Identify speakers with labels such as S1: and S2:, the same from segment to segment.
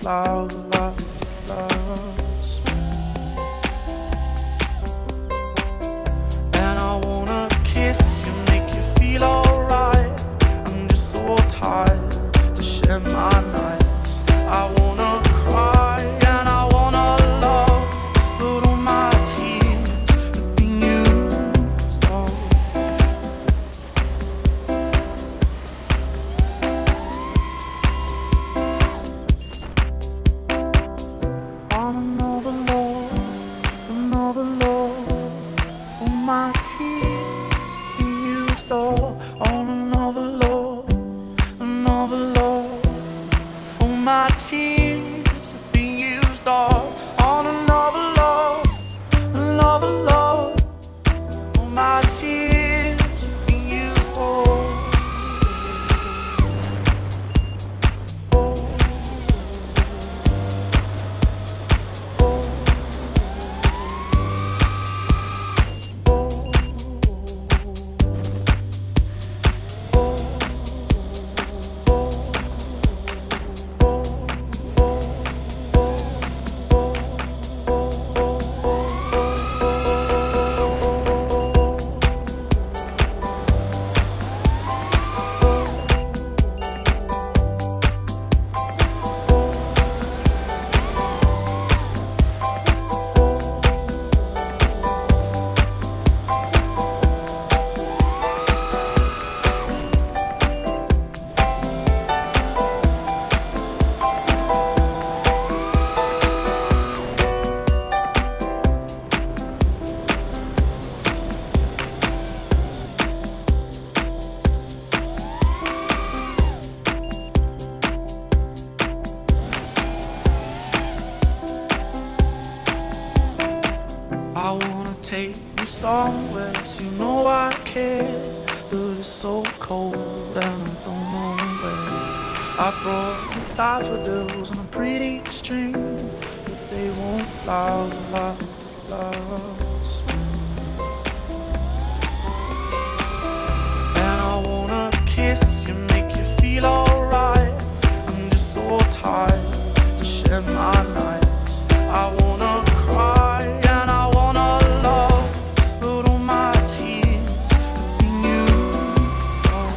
S1: flowers. And I wanna kiss you, make you feel alright. I'm just so tired to share my nights. I wanna cry and I wanna love, but all my tears have been used up. On another love, another love, all my tears have been used up. On another love, another love, all my tears have been used up. On another love, another love, all my tears have been used up. I wanna take you somewhere, so you know I care. But it's so cold and I don't know where. I brought daffodils on a pretty string, but they won't flower like spring. And I wanna kiss you, make you feel alright. I'm just so tired to share my nights. I wanna cry and I wanna love, but all my tears have been used up.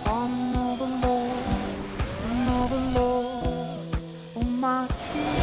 S1: Another love, all my tears